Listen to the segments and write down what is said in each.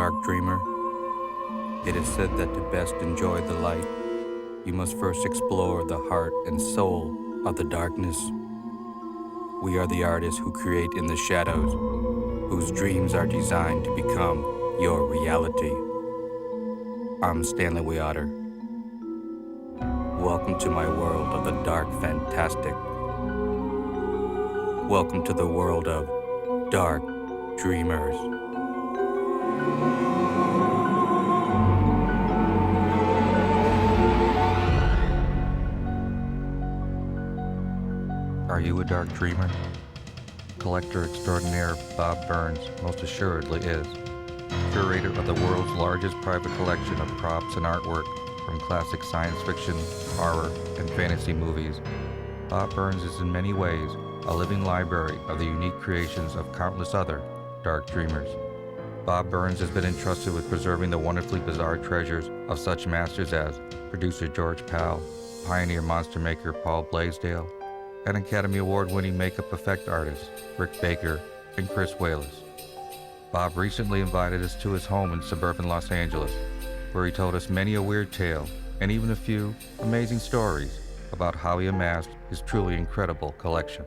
dark dreamer? It is said that to best enjoy the light, you must first explore the heart and soul of the darkness. We are the artists who create in the shadows, whose dreams are designed to become your reality. I'm Stanley Wiater. Welcome to my world of the dark fantastic. Welcome to the world of dark dreamers. Are you a dark dreamer? Collector extraordinaire Bob Burns most assuredly is. Curator of the world's largest private collection of props and artwork from classic science fiction, horror, and fantasy movies, Bob Burns is in many ways a living library of the unique creations of countless other dark dreamers. Bob Burns has been entrusted with preserving the wonderfully bizarre treasures of such masters as producer George Pal, pioneer monster maker Paul Blaisdell, and Academy Award-winning makeup effect artists Rick Baker and Chris Wallace. Bob recently invited us to his home in suburban Los Angeles, where he told us many a weird tale and even a few amazing stories about how he amassed his truly incredible collection.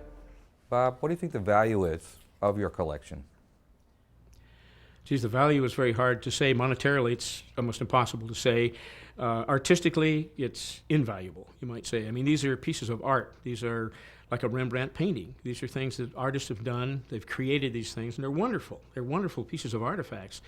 Bob, what do you think the value is of your collection? Geez, the value is very hard to say. Monetarily, it's almost impossible to say. Artistically, it's invaluable, you might say. I mean, these are pieces of art. These are like a Rembrandt painting. These are things that artists have done. They've created these things, and they're wonderful. They're wonderful pieces of artifacts.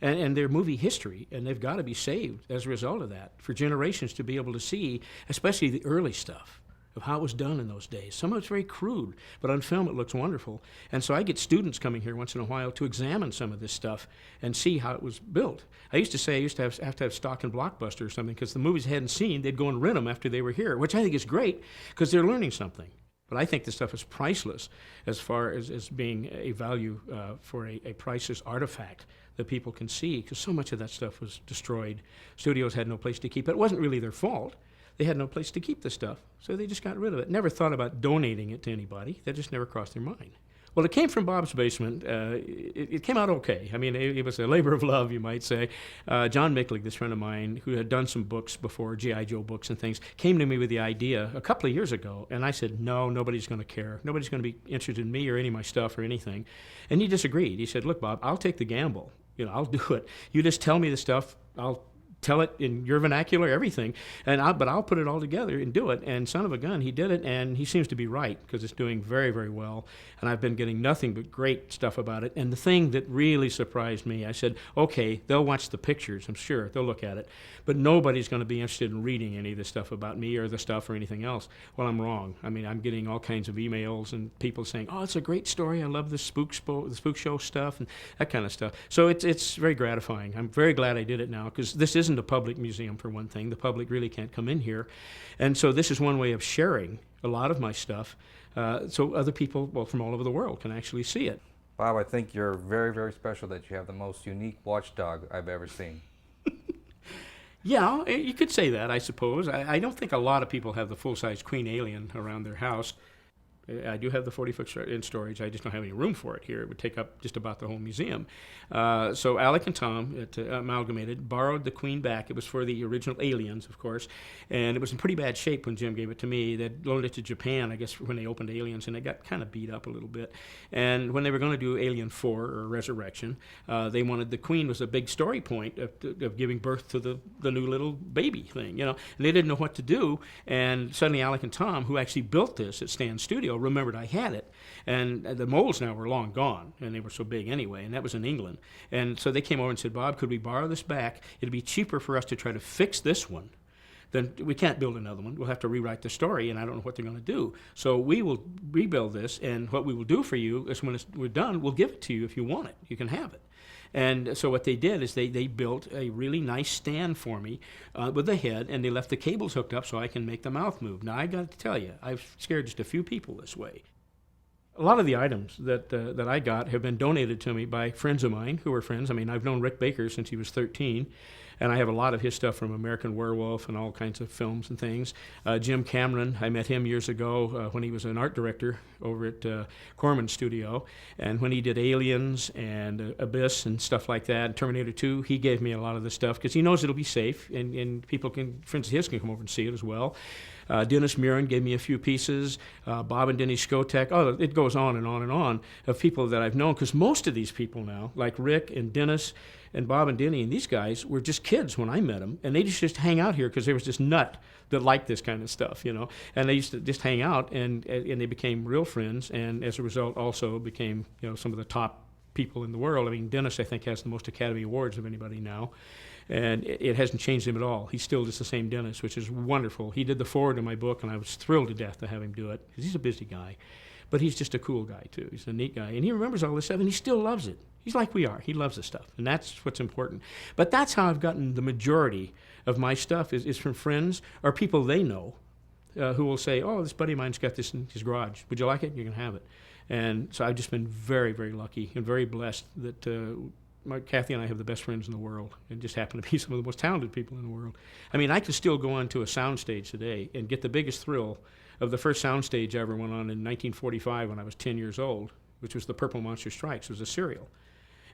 And they're movie history, and they've got to be saved as a result of that for generations to be able to see, especially the early stuff of how it was done in those days. Some of it's very crude, but on film it looks wonderful. And so I get students coming here once in a while to examine some of this stuff and see how it was built. I used to say I used to have stock in Blockbuster or something, because the movies I hadn't seen, they'd go and rent them after they were here, which I think is great because they're learning something. But I think this stuff is priceless as far as being a value for a priceless artifact that people can see, because so much of that stuff was destroyed. Studios had no place to keep it. It wasn't really their fault. They had no place to keep the stuff, so they just got rid of it. Never thought about donating it to anybody. That just never crossed their mind. Well, it came from Bob's basement. It came out okay. I mean, it was a labor of love, you might say. John Micklig, this friend of mine, who had done some books before, G.I. Joe books and things, came to me with the idea a couple of years ago, and I said, no, nobody's going to care. Nobody's going to be interested in me or any of my stuff or anything. And he disagreed. He said, look, Bob, I'll take the gamble. I'll do it. You just tell me the stuff. I'll tell it in your vernacular, everything, but I'll put it all together and do it. And son of a gun, he did it, and he seems to be right, because it's doing very, very well. And I've been getting nothing but great stuff about it. And the thing that really surprised me, I said, okay, they'll watch the pictures, I'm sure, they'll look at it, but nobody's going to be interested in reading any of this stuff about me or the stuff or anything else. Well, I'm wrong. I mean, I'm getting all kinds of emails and people saying, oh, it's a great story, I love the spook show stuff and that kind of stuff. So it's very gratifying. I'm very glad I did it now, because this isn't a public museum, for one thing. The public really can't come in here. And so this is one way of sharing a lot of my stuff, so other people, well, from all over the world can actually see it. Bob, I think you're very, very special that you have the most unique watchdog I've ever seen. Yeah, you could say that, I suppose. I don't think a lot of people have the full-size Queen Alien around their house. I do have the 40-foot in storage. I just don't have any room for it here. It would take up just about the whole museum. So Alec and Tom at Amalgamated borrowed the Queen back. It was for the original Aliens, of course, and it was in pretty bad shape when Jim gave it to me. They'd loaned it to Japan, I guess, when they opened Aliens, and it got kind of beat up a little bit. And when they were going to do Alien 4, or Resurrection, they wanted the Queen was a big story point of giving birth to the new little baby thing, and they didn't know what to do. And suddenly Alec and Tom, who actually built this at Stan's studio, remembered I had it, and the molds now were long gone, and they were so big anyway, and that was in England. And so they came over and said, Bob, could we borrow this back? It'd be cheaper for us to try to fix this one. Then we can't build another one. We'll have to rewrite the story, and I don't know what they're going to do. So we will rebuild this, and what we will do for you is when we're done, we'll give it to you if you want it. You can have it. And so what they did is they built a really nice stand for me with the head, and they left the cables hooked up so I can make the mouth move. Now, I got to tell you, I've scared just a few people this way. A lot of the items that I got have been donated to me by friends of mine who are friends. I mean, I've known Rick Baker since he was 13. And I have a lot of his stuff from American Werewolf and all kinds of films and things. Jim Cameron, I met him years ago when he was an art director over at Corman Studio. And when he did Aliens and Abyss and stuff like that, Terminator 2, he gave me a lot of the stuff because he knows it'll be safe and people can, friends of his can come over and see it as well. Dennis Murin gave me a few pieces. Bob and Denny Skotek. Oh, it goes on and on and on of people that I've known, because most of these people now, like Rick and Dennis and Bob and Denny and these guys, were just kids when I met them, and they just hang out here because there was this nut that liked this kind of stuff, you know. And they used to just hang out, and they became real friends, and as a result also became, you know, some of the top people in the world. I mean, Dennis, I think, has the most Academy Awards of anybody now. And it hasn't changed him at all. He's still just the same Dennis, which is wonderful. He did the foreword to my book, and I was thrilled to death to have him do it, because he's a busy guy. But he's just a cool guy, too. He's a neat guy. And he remembers all this stuff, and he still loves it. He's like we are. He loves this stuff, and that's what's important. But that's how I've gotten the majority of my stuff is from friends or people they know who will say, oh, this buddy of mine's got this in his garage. Would you like it? You can have it. And so I've just been very, very lucky and very blessed that Kathy and I have the best friends in the world, and just happen to be some of the most talented people in the world. I mean, I could still go on to a soundstage today and get the biggest thrill of the first soundstage I ever went on in 1945 when I was 10 years old, which was the Purple Monster Strikes. It was a serial.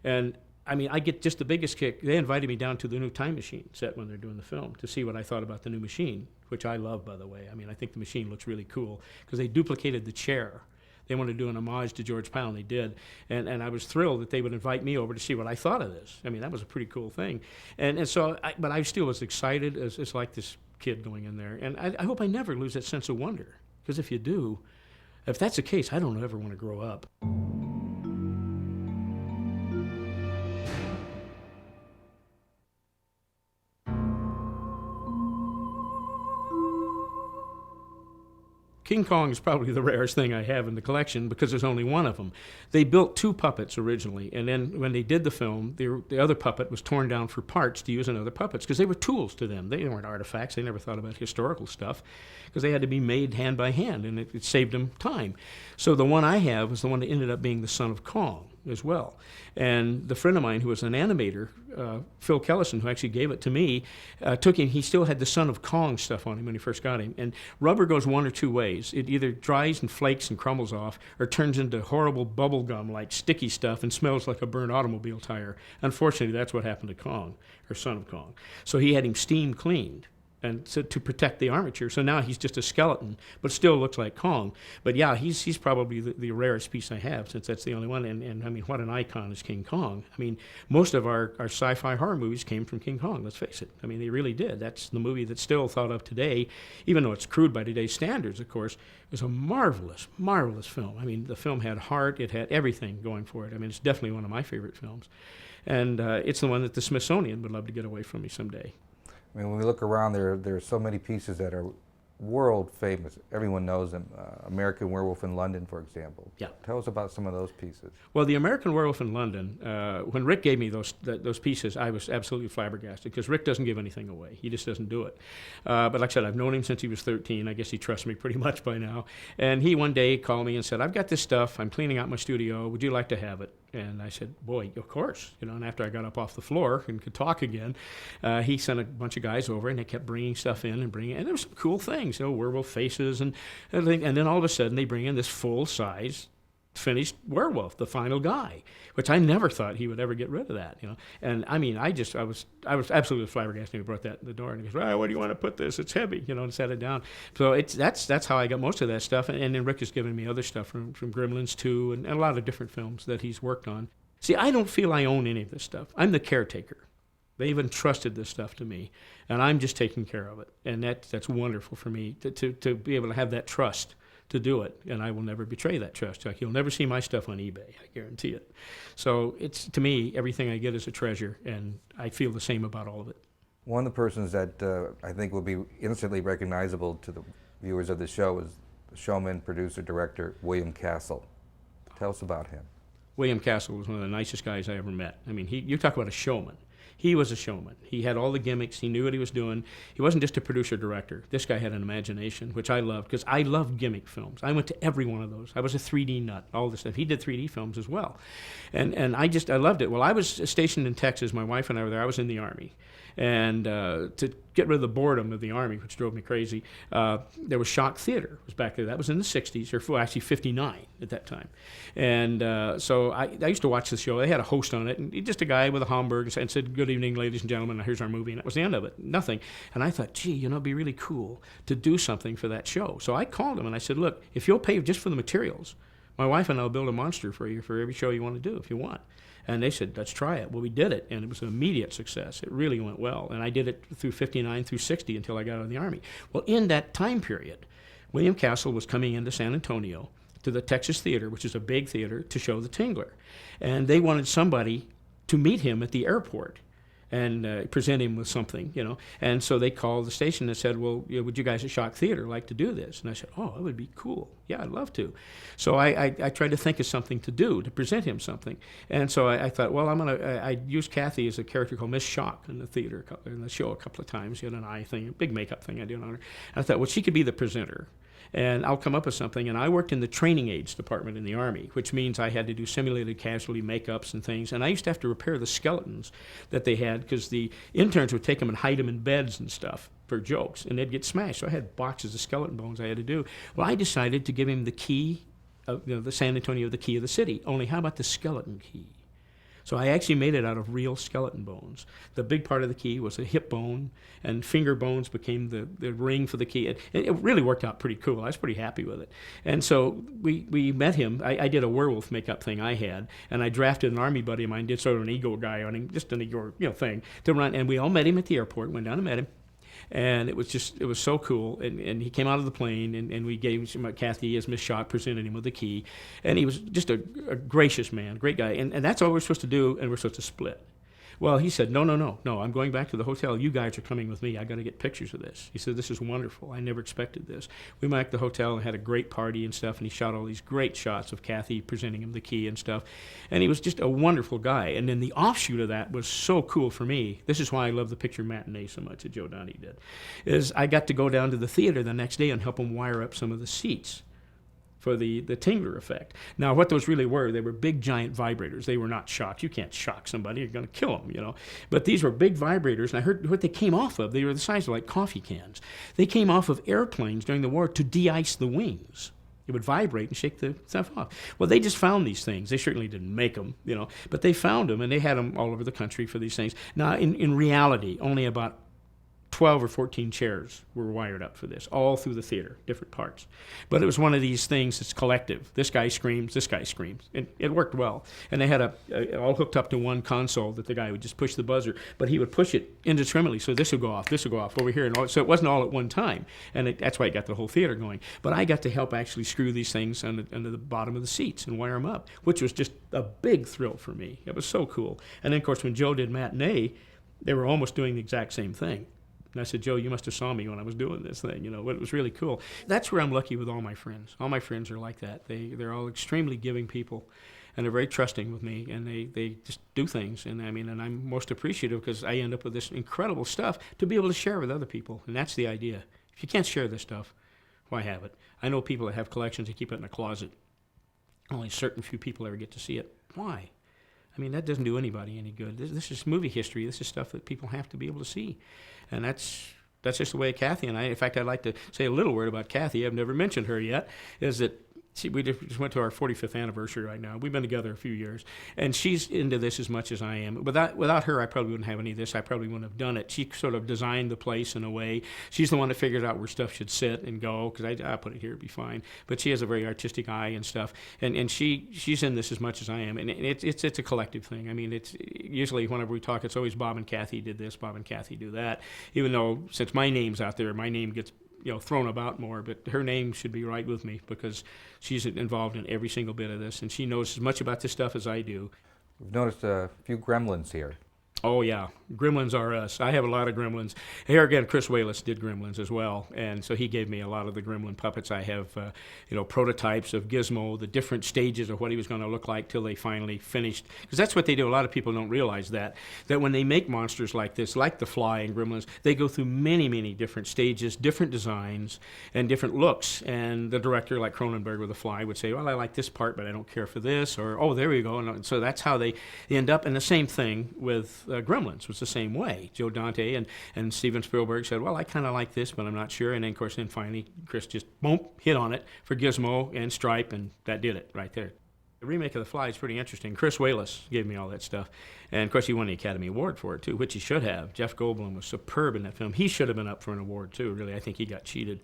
And I mean, I get just the biggest kick. They invited me down to the new Time Machine set when they're doing the film to see what I thought about the new machine, which I love, by the way. I mean, I think the machine looks really cool because they duplicated the chair. They wanted to do an homage to George Pal, and they did. And I was thrilled that they would invite me over to see what I thought of this. I mean, that was a pretty cool thing. And so, but I still was excited as like this kid going in there. And I hope I never lose that sense of wonder, because if you do, if that's the case, I don't ever want to grow up. King Kong is probably the rarest thing I have in the collection because there's only one of them. They built two puppets originally, and then when they did the film, the other puppet was torn down for parts to use in other puppets because they were tools to them. They weren't artifacts. They never thought about historical stuff because they had to be made hand by hand, and it saved them time. So the one I have was the one that ended up being the Son of Kong as well. And the friend of mine who was an animator, Phil Kellison, who actually gave it to me, took him. He still had the Son of Kong stuff on him when he first got him. And rubber goes one or two ways. It either dries and flakes and crumbles off, or turns into horrible bubble gum like sticky stuff and smells like a burnt automobile tire. Unfortunately, that's what happened to Kong, or Son of Kong. So he had him steam cleaned, and so to protect the armature. So now he's just a skeleton, but still looks like Kong. But yeah, he's probably the rarest piece I have, since that's the only one. And I mean, what an icon is King Kong. I mean, most of our sci-fi horror movies came from King Kong, let's face it. I mean, they really did. That's the movie that's still thought of today, even though it's crude by today's standards, of course. It was a marvelous, marvelous film. I mean, the film had heart, it had everything going for it. I mean, it's definitely one of my favorite films. And it's the one that the Smithsonian would love to get away from me someday. I mean, when we look around, there are so many pieces that are world famous. Everyone knows them. American Werewolf in London, for example. Yeah. Tell us about some of those pieces. Well, the American Werewolf in London, when Rick gave me those pieces, I was absolutely flabbergasted, because Rick doesn't give anything away. He just doesn't do it. But like I said, I've known him since he was 13. I guess he trusts me pretty much by now. And he one day called me and said, I've got this stuff. I'm cleaning out my studio. Would you like to have it? And I said, boy, of course. You know, and after I got up off the floor and could talk again, he sent a bunch of guys over, and they kept bringing stuff in and bringing, and there were some cool things, you know, werewolf faces and everything. And then all of a sudden they bring in this full-size finished werewolf, the final guy, which I never thought he would ever get rid of that, you know. And I mean, I was absolutely flabbergasted when he brought that in the door, and he goes, where do you want to put this? It's heavy, you know, and set it down. So that's how I got most of that stuff. And then Rick has given me other stuff from Gremlins 2 and a lot of different films that he's worked on. See, I don't feel I own any of this stuff. I'm the caretaker. They've entrusted this stuff to me, and I'm just taking care of it. And that's wonderful for me to be able to have that trust to do it, and I will never betray that trust. Like, you'll never see my stuff on eBay, I guarantee it. So it's, to me, everything I get is a treasure, and I feel the same about all of it. One of the persons that I think will be instantly recognizable to the viewers of the show is the showman, producer, director, William Castle. Tell us about him. William Castle was one of the nicest guys I ever met. I mean, you talk about a showman. He was a showman. He had all the gimmicks. He knew what he was doing. He wasn't just a producer-director. This guy had an imagination, which I loved, because I love gimmick films. I went to every one of those. I was a 3D nut, all this stuff. He did 3D films as well. And I loved it. Well, I was stationed in Texas. My wife and I were there. I was in the Army. And to get rid of the boredom of the Army, which drove me crazy, there was Shock Theater. Was back there. That was in the 60s, or actually 59 at that time. And so I used to watch the show. They had a host on it, and just a guy with a Hamburg, and said, "Good evening, ladies and gentlemen, here's our movie." And that was the end of it. Nothing. And I thought, gee, it'd be really cool to do something for that show. So I called him, and I said, "Look, if you'll pay just for the materials, my wife and I will build a monster for you for every show you want to do, if you want." And they said, "Let's try it." Well, we did it, and it was an immediate success. It really went well. And I did it through 59 through 60 until I got out of the Army. Well, in that time period, William Castle was coming into San Antonio to the Texas Theater, which is a big theater, to show The Tingler. And they wanted somebody to meet him at the airport and present him with something, And so they called the station and said, "Well, would you guys at Shock Theater like to do this?" And I said, "Oh, it would be cool. Yeah, I'd love to." So I tried to think of something to do, to present him something. And so I thought, well, I used Kathy as a character called Miss Shock in the theater, in the show a couple of times. She had an eye thing, a big makeup thing I did on her. And I thought, well, she could be the presenter, and I'll come up with something. And I worked in the training aids department in the Army, which means I had to do simulated casualty makeups and things. And I used to have to repair the skeletons that they had, because the interns would take them and hide them in beds and stuff for jokes, and they'd get smashed. So I had boxes of skeleton bones I had to do. Well, I decided to give him the key of the San Antonio, the key of the city. Only how about the skeleton key? So I actually made it out of real skeleton bones. The big part of the key was a hip bone, and finger bones became the ring for the key. It really worked out pretty cool. I was pretty happy with it. And so we met him. I did a werewolf makeup thing I had, and I drafted an Army buddy of mine, did sort of an ego guy on him, just an ego thing to run. And we all met him at the airport, went down and met him. And it was so cool. And he came out of the plane, and we gave him, Kathy as Miss Shock presented him with the key. And he was just a gracious man, great guy. And that's all we're supposed to do, and we're supposed to split. Well, he said, no, I'm going back to the hotel. You guys are coming with me. I got to get pictures of this. He said, "This is wonderful. I never expected this." We went back to the hotel and had a great party and stuff, and he shot all these great shots of Kathy presenting him the key and stuff. And he was just a wonderful guy. And then the offshoot of that was so cool for me. This is why I love the picture Matinee so much that Joe Donnie did, is I got to go down to the theater the next day and help him wire up some of the seats for the Tingler effect. Now, what those really were, they were big, giant vibrators. They were not shocks. You can't shock somebody. You're going to kill them, But these were big vibrators, and I heard what they came off of. They were the size of like coffee cans. They came off of airplanes during the war to de-ice the wings. It would vibrate and shake the stuff off. Well, they just found these things. They certainly didn't make them, but they found them, and they had them all over the country for these things. Now, in reality, only about 12 or 14 chairs were wired up for this, all through the theater, different parts. But it was one of these things that's collective. This guy screams, this guy screams. And it worked well. And they had all hooked up to one console that the guy would just push the buzzer, but he would push it indiscriminately. So this would go off over here. And so it wasn't all at one time. And that's why it got the whole theater going. But I got to help actually screw these things under the bottom of the seats and wire them up, which was just a big thrill for me. It was so cool. And then, of course, when Joe did Matinee, they were almost doing the exact same thing. And I said, "Joe, you must have saw me when I was doing this thing." It was really cool. That's where I'm lucky with all my friends. All my friends are like that. They're all extremely giving people, and they're very trusting with me, and they just do things. And and I'm most appreciative because I end up with this incredible stuff to be able to share with other people. And that's the idea. If you can't share this stuff, why have it? I know people that have collections and keep it in a closet. Only certain few people ever get to see it. Why? That doesn't do anybody any good. This is movie history. This is stuff that people have to be able to see. And that's just the way Kathy and I, in fact, I'd like to say a little word about Kathy. I've never mentioned her yet, is that we just went to our 45th anniversary right now. We've been together a few years, and she's into this as much as I am. Without her, I probably wouldn't have any of this. I probably wouldn't have done it. She sort of designed the place in a way. She's the one that figured out where stuff should sit and go, because I put it here, it'd be fine. But she has a very artistic eye and stuff, and she's in this as much as I am. And it's a collective thing. It's usually whenever we talk, it's always Bob and Kathy did this, Bob and Kathy do that. Even though since my name's out there, my name gets thrown about more, but her name should be right with me because she's involved in every single bit of this, and she knows as much about this stuff as I do. We've noticed a few gremlins here. Oh, yeah. Gremlins are us. I have a lot of gremlins. Here again, Chris Wallace did gremlins as well, and so he gave me a lot of the gremlin puppets. I have, prototypes of Gizmo, the different stages of what he was going to look like till they finally finished. Because that's what they do. A lot of people don't realize that when they make monsters like this, like the Fly and Gremlins, they go through many, many different stages, different designs, and different looks. And the director, like Cronenberg with the Fly, would say, "Well, I like this part, but I don't care for this," or "Oh, there you go." And so that's how they end up. And the same thing with Gremlins was the same way. Joe Dante and Steven Spielberg said, well, I kind of like this, but I'm not sure. And then, of course, finally Chris just, boom, hit on it for Gizmo and Stripe, and that did it right there. The remake of The Fly is pretty interesting. Chris Walas gave me all that stuff. And, of course, he won the Academy Award for it, too, which he should have. Jeff Goldblum was superb in that film. He should have been up for an award, too, really. I think he got cheated.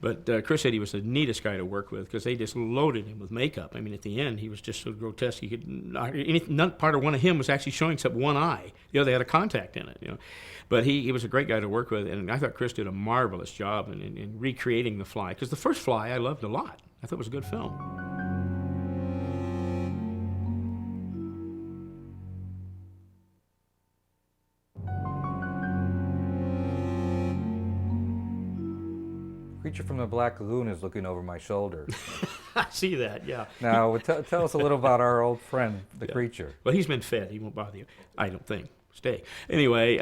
But Chris said he was the neatest guy to work with because they just loaded him with makeup. I mean, at the end, he was just so grotesque. None part of one of him was actually showing except one eye. The other had a contact in it, But he was a great guy to work with, and I thought Chris did a marvelous job in recreating The Fly. Because the first Fly I loved a lot. I thought it was a good film. Creature from the Black Lagoon is looking over my shoulder. I see that, yeah. Now, tell us a little about our old friend, the creature. Well, he's been fed. He won't bother you, I don't think. Stay. Anyway,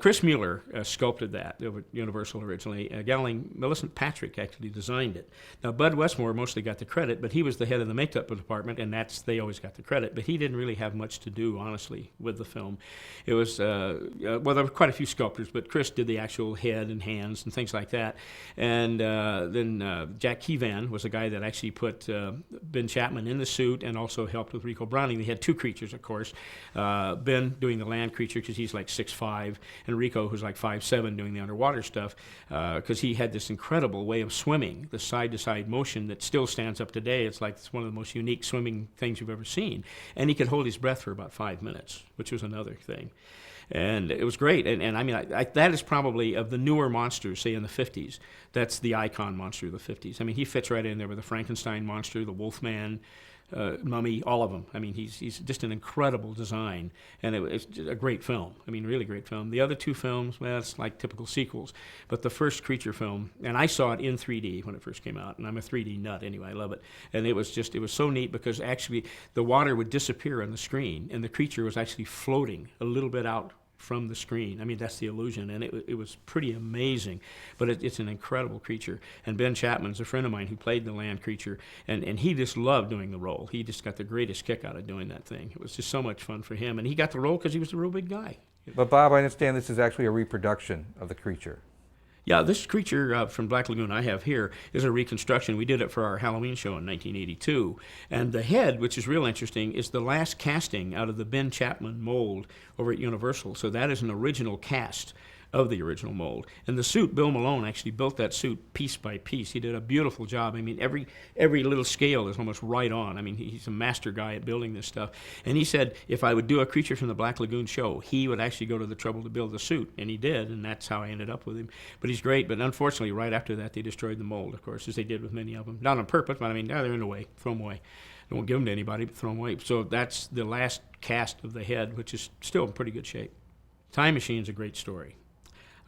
Chris Mueller sculpted that over at Universal originally. A gal named Millicent Patrick actually designed it. Now, Bud Westmore mostly got the credit, but he was the head of the makeup department, and they always got the credit. But he didn't really have much to do, honestly, with the film. It was, there were quite a few sculptors, but Chris did the actual head and hands and things like that. And then Jack Keevan was the guy that actually put Ben Chapman in the suit and also helped with Rico Browning. They had two creatures, of course. Ben doing the land creature, because he's like 6'5", and Rico, who's like 5'7", doing the underwater stuff, because he had this incredible way of swimming, the side-to-side motion that still stands up today. It's one of the most unique swimming things you've ever seen. And he could hold his breath for about 5 minutes, which was another thing. And it was great. And I mean, that is probably, of the newer monsters, say in the 50s, that's the icon monster of the 50s. I mean, he fits right in there with the Frankenstein monster, the Wolfman, Mummy, all of them. I mean, he's just an incredible design, and it's a great film. I mean, really great film. The other two films, well, it's like typical sequels. But the first creature film, and I saw it in 3D when it first came out, and I'm a 3D nut anyway, I love it. And it was so neat because actually the water would disappear on the screen, and the creature was actually floating a little bit out from the screen. I mean, that's the illusion, and it was pretty amazing. But it's an incredible creature. And Ben Chapman's a friend of mine who played the land creature, and he just loved doing the role. He just got the greatest kick out of doing that thing. It was just so much fun for him, and he got the role because he was a real big guy. But Bob, I understand this is actually a reproduction of the creature. Yeah, this creature from Black Lagoon I have here is a reconstruction. We did it for our Halloween show in 1982. And the head, which is real interesting, is the last casting out of the Ben Chapman mold over at Universal. So that is an original cast of the original mold. And the suit, Bill Malone actually built that suit piece by piece. He did a beautiful job. I mean, every little scale is almost right on. I mean, he's a master guy at building this stuff. And he said if I would do a Creature from the Black Lagoon show, he would actually go to the trouble to build the suit. And he did, and that's how I ended up with him. But he's great. But unfortunately, right after that, they destroyed the mold, of course, as they did with many of them. Not on purpose, but I mean, they're in the way. Throw them away. They won't give them to anybody, but throw them away. So that's the last cast of the head, which is still in pretty good shape. Time Machine's a great story.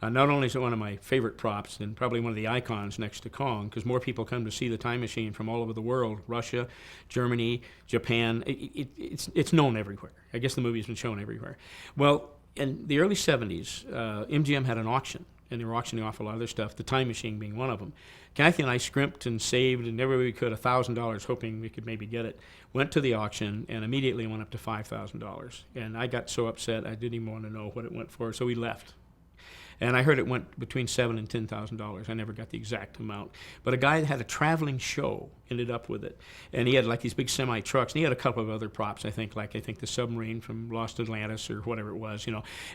Not only is it one of my favorite props, and probably one of the icons next to Kong, because more people come to see the Time Machine from all over the world, Russia, Germany, Japan. It's known everywhere. I guess the movie's been shown everywhere. Well, in the early 70s, MGM had an auction, and they were auctioning off a lot of their stuff, the Time Machine being one of them. Kathy and I scrimped and saved, and every way we could, $1,000, hoping we could maybe get it. Went to the auction, and immediately went up to $5,000. And I got so upset, I didn't even want to know what it went for, so we left. And I heard it went between $7,000 and $10,000. I never got the exact amount. But a guy that had a traveling show ended up with it. And he had like these big semi-trucks. And he had a couple of other props, I think the submarine from Lost Atlantis or whatever it was,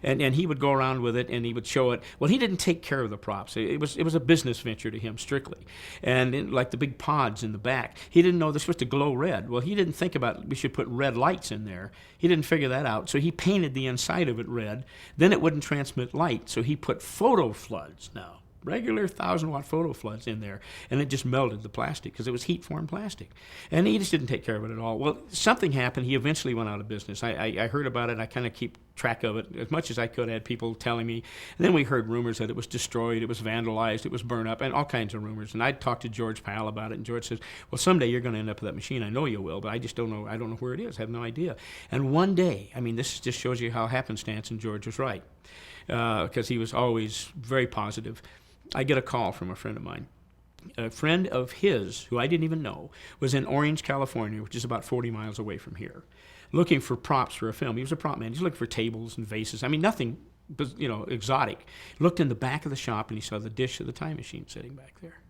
And he would go around with it and he would show it. Well, he didn't take care of the props. It was a business venture to him, strictly. And like the big pods in the back, he didn't know they're supposed to glow red. Well, he didn't think about we should put red lights in there. He didn't figure that out. So he painted the inside of it red. Then it wouldn't transmit light. So he put photo floods now, regular 1,000-watt photo floods in there, and it just melted the plastic because it was heat-formed plastic. And he just didn't take care of it at all. Well, something happened. He eventually went out of business. I heard about it. I kind of keep track of it as much as I could. I had people telling me. And then we heard rumors that it was destroyed, it was vandalized, it was burned up, and all kinds of rumors. And I talked to George Powell about it, and George says, well, someday you're going to end up with that machine. I know you will, but I just don't know. I don't know where it is. I have no idea. And one day, I mean, this just shows you how happenstance, and George was right, because he was always very positive. I get a call from a friend of mine A friend of his, who I didn't even know, was in Orange, California, which is about 40 miles away from here, looking for props for a film. He was a prop man. He's looking for tables and vases. I mean, nothing, exotic. Looked in the back of the shop, and he saw the dish of the time machine sitting back there.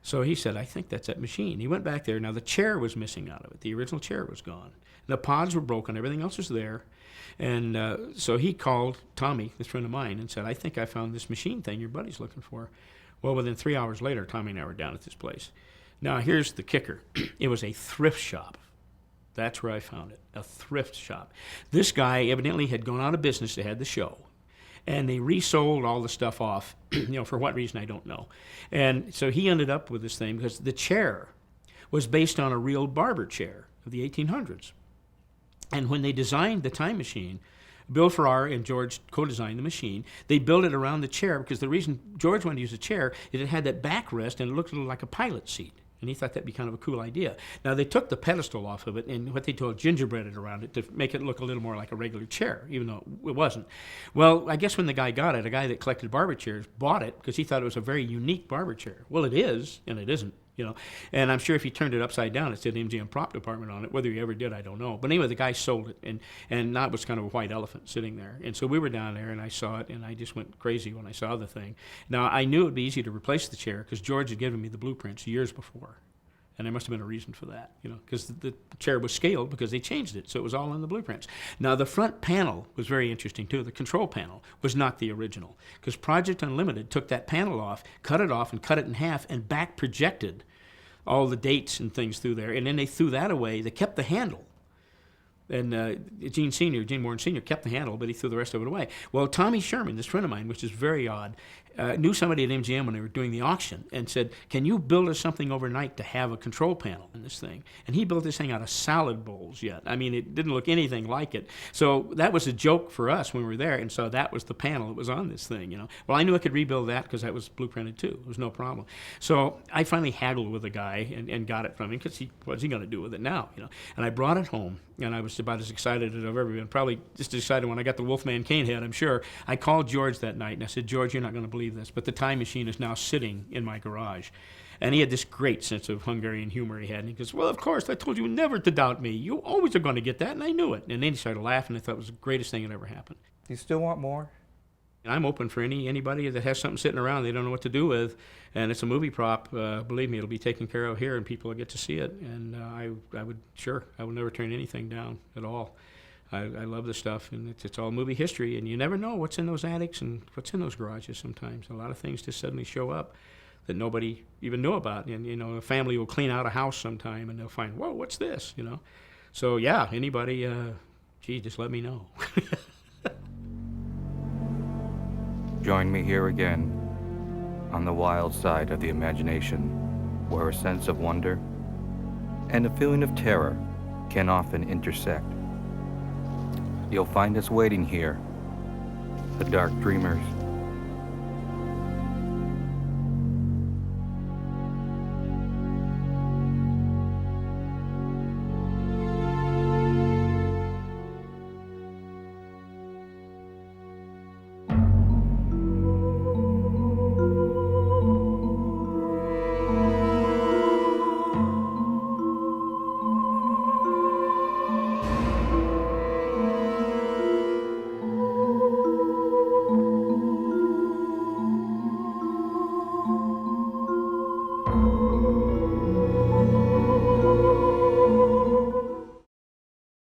So he said, I think that's that machine. He went back there. Now, the chair was missing out of it. The original chair was gone. The pods were broken. Everything else was there. And so he called Tommy, this friend of mine, and said, I think I found this machine thing your buddy's looking for. Well, within 3 hours later, Tommy and I were down at this place. Now, here's the kicker. It was a thrift shop. That's where I found it, a thrift shop. This guy evidently had gone out of business. They had the show. And they resold all the stuff off, for what reason, I don't know. And so he ended up with this thing because the chair was based on a real barber chair of the 1800s. And when they designed the time machine, Bill Farrar and George co-designed the machine. They built it around the chair because the reason George wanted to use a chair is it had that backrest and it looked a little like a pilot seat. And he thought that'd be kind of a cool idea. Now, they took the pedestal off of it and what they told gingerbreaded around it to make it look a little more like a regular chair, even though it wasn't. Well, I guess when the guy got it, a guy that collected barber chairs bought it because he thought it was a very unique barber chair. Well, it is, and it isn't. And I'm sure if you turned it upside down, it said MGM prop department on it. Whether he ever did, I don't know. But anyway, the guy sold it, and that was kind of a white elephant sitting there. And so we were down there, and I saw it, and I just went crazy when I saw the thing. Now, I knew it would be easy to replace the chair because George had given me the blueprints years before. And there must have been a reason for that, because the chair was scaled because they changed it, so it was all in the blueprints. Now, the front panel was very interesting, too. The control panel was not the original because Project Unlimited took that panel off, cut it off, and cut it in half, and back projected all the dates and things through there. And then they threw that away. They kept the handle. And Gene Warren Sr. kept the handle, but he threw the rest of it away. Well, Tommy Sherman, this friend of mine, which is very odd, knew somebody at MGM when they were doing the auction and said, can you build us something overnight to have a control panel in this thing? And he built this thing out of salad bowls yet. I mean, it didn't look anything like it. So that was a joke for us when we were there, and so that was the panel that was on this thing, Well, I knew I could rebuild that because that was blueprinted too. It was no problem. So I finally haggled with the guy and got it from him because what's he going to do with it now, And I brought it home, and I was about as excited as I've ever been. Probably just as excited when I got the Wolfman cane head, I'm sure. I called George that night, and I said, George, you're not going to believe this, but the time machine is now sitting in my garage. And he had this great sense of Hungarian humor he had. And he goes, well, of course, I told you never to doubt me. You always are going to get that, and I knew it. And then he started laughing. I thought it was the greatest thing that ever happened. You still want more? And I'm open for anybody that has something sitting around they don't know what to do with, and it's a movie prop. Believe me, it'll be taken care of here, and people will get to see it. And I will never turn anything down at all. I love this stuff, and it's all movie history, and you never know what's in those attics and what's in those garages sometimes. A lot of things just suddenly show up that nobody even knew about. And, a family will clean out a house sometime, and they'll find, whoa, what's this, So, yeah, anybody, just let me know. Join me here again on the wild side of the imagination, where a sense of wonder and a feeling of terror can often intersect. You'll find us waiting here, the Dark Dreamers.